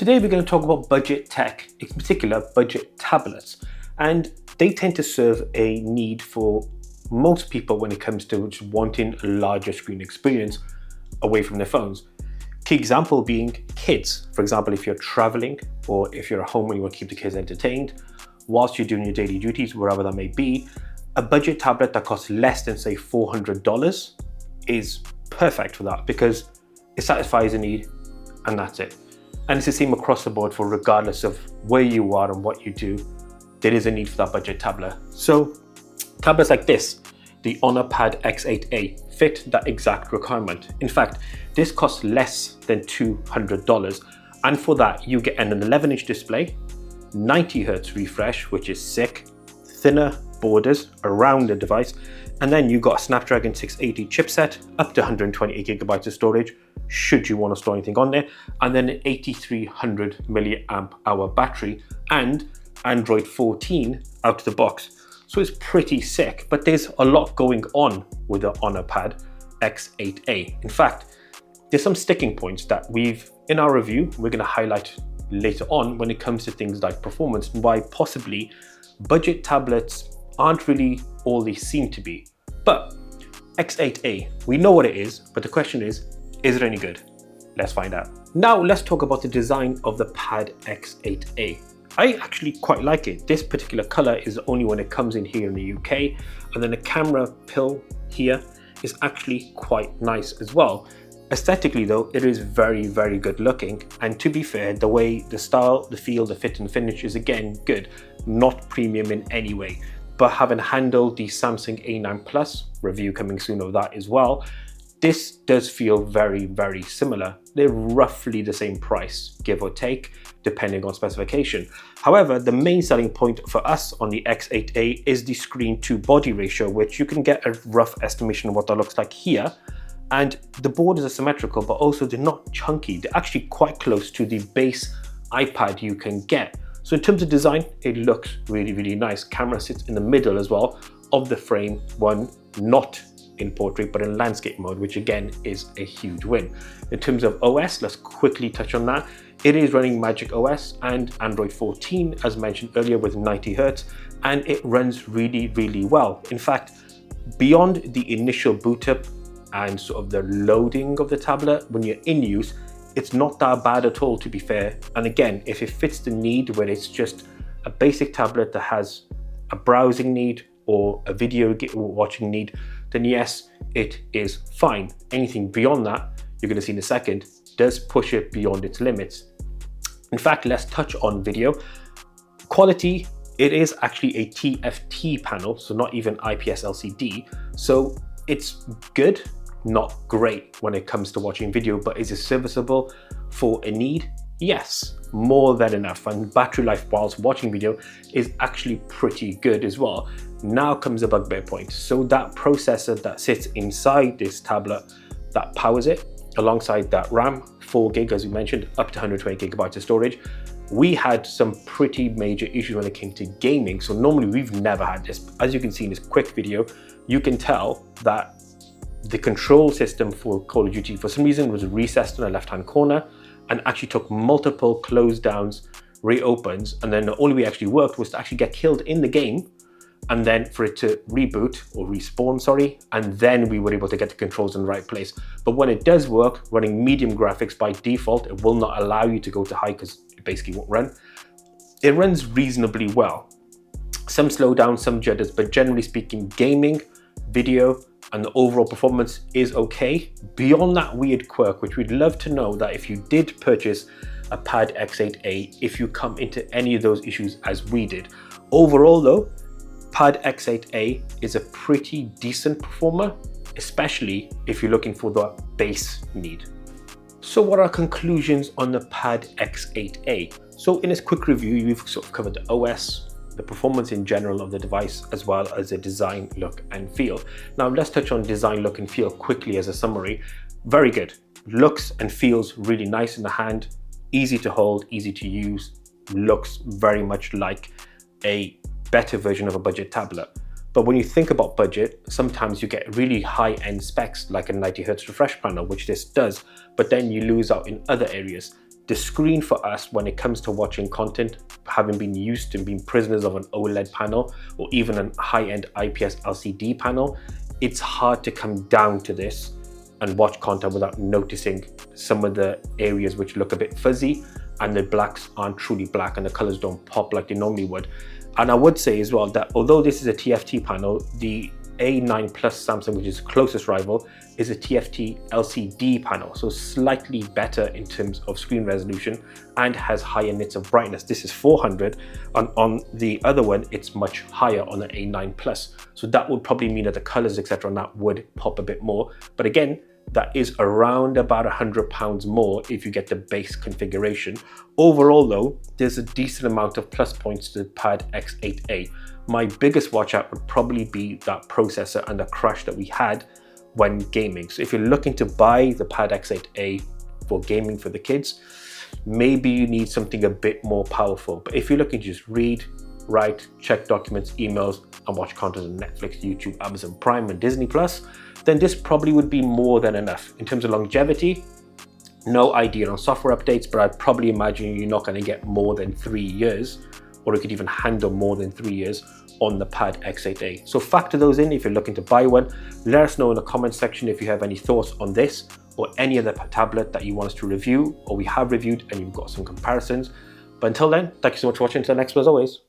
Today we're going to talk about budget tech, in particular budget tablets, and they tend to serve a need for most people when it comes to just wanting a larger screen experience away from their phones. Key example being kids. For example, if you're traveling or if you're at home and you want to keep the kids entertained whilst you're doing your daily duties, wherever that may be, a budget tablet that costs less than say $400 is perfect for that because it satisfies a need and that's it. And it's the same across the board for regardless of where you are and what you do, there is a need for that budget tablet. So tablets like this, the Honor Pad X8a, fit that exact requirement. In fact, this costs less than $200. And for that, you get an 11-inch display, 90 Hz refresh, which is sick, thinner borders around the device, and then you got a Snapdragon 680 chipset, up to 128 gigabytes of storage, should you want to store anything on there, and then an 8300 milliamp hour battery, and Android 14 out of the box. So it's pretty sick, but there's a lot going on with the Honor Pad X8a. In fact, there's some sticking points that in our review, we're going to highlight later on when it comes to things like performance and why possibly budget tablets aren't really all they seem to be. But X8a, we know what it is, but the question is it any good? Let's find out. Now let's talk about the design of the Pad X8a. I actually quite like it. This particular color is the only one that comes in here in the UK, and then the camera pill here is actually quite nice as well. Aesthetically though, it is very, very good looking, and to be fair, the way the style, the feel, the fit and finish is again good, not premium in any way. But having handled the Samsung A9 Plus, review coming soon of that as well, this does feel very, very similar. They're roughly the same price, give or take, depending on specification. However, the main selling point for us on the X8a is the screen to body ratio, which you can get a rough estimation of what that looks like here. And the borders are symmetrical, but also they're not chunky. They're actually quite close to the base iPad you can get. So in terms of design, it looks really, really nice. Camera sits in the middle as well of the frame, one not in portrait but in landscape mode, which again is a huge win. In terms of OS, let's quickly touch on that. It is running Magic OS and Android 14 as mentioned earlier with 90 Hz, and it runs really, really well. In fact, beyond the initial boot up and sort of the loading of the tablet, when you're in use, it's not that bad at all, to be fair. And again, if it fits the need where it's just a basic tablet that has a browsing need or a video watching need, then yes, it is fine. Anything beyond that, you're going to see in a second, does push it beyond its limits. In fact, let's touch on video. Quality, it is actually a TFT panel, so not even IPS LCD. So it's good, not great when it comes to watching video, but is it serviceable for a need? Yes, more than enough. And battery life whilst watching video is actually pretty good as well. Now comes the bugbear point. So that processor that sits inside this tablet that powers it, alongside that RAM, 4 gig as we mentioned, up to 120 gigabytes of storage, we had some pretty major issues when it came to gaming. So normally we've never had this. As you can see in this quick video, you can tell that the control system for Call of Duty for some reason was recessed in the left hand corner and actually took multiple close downs, reopens, and then the only way it actually worked was to actually get killed in the game and then for it to reboot or respawn, sorry, and then we were able to get the controls in the right place. But when it does work, running medium graphics by default, it will not allow you to go to high because it basically won't run. It runs reasonably well. Some slowdowns, some jitters, but generally speaking, gaming, video, and the overall performance is okay. Beyond that weird quirk, which we'd love to know that if you did purchase a Pad X8a, if you come into any of those issues as we did. Overall though, Pad X8a is a pretty decent performer, especially if you're looking for the base need. So what are conclusions on the Pad X8a? So in this quick review, we've sort of covered the OS, the performance in general of the device, as well as the design, look and feel. Now let's touch on design, look and feel quickly as a summary. Very good. Looks and feels really nice in the hand, easy to hold, easy to use, looks very much like a better version of a budget tablet. But when you think about budget, sometimes you get really high-end specs like a 90 Hz refresh panel, which this does, but then you lose out in other areas. the screen for us when it comes to watching content, having been used to being prisoners of an OLED panel or even a high-end IPS LCD panel, it's hard to come down to this and watch content without noticing some of the areas which look a bit fuzzy and the blacks aren't truly black and the colors don't pop like they normally would. And I would say as well that although this is a TFT panel, the A9 Plus Samsung, which is closest rival, is a TFT LCD panel, so slightly better in terms of screen resolution and has higher nits of brightness. This is 400, and on the other one it's much higher on the A9 Plus, so that would probably mean that the colors etc on that would pop a bit more. But again, that is around about £100 more if you get the base configuration. Overall though, there's a decent amount of plus points to the Pad X8a. My biggest watch out would probably be that processor and the crash that we had when gaming. So if you're looking to buy the Pad X8a for gaming for the kids, maybe you need something a bit more powerful. But if you're looking to just read, write, check documents, emails, and watch content on Netflix, YouTube, Amazon Prime, and Disney Plus, then this probably would be more than enough. In terms of longevity, no idea on software updates, but I'd probably imagine you're not going to get more than 3 years, or it could even handle more than 3 years on the Pad X8a. So factor those in if you're looking to buy one. Let us know in the comment section if you have any thoughts on this or any other tablet that you want us to review or we have reviewed and you've got some comparisons. But until then, thank you so much for watching. Until next one, as always.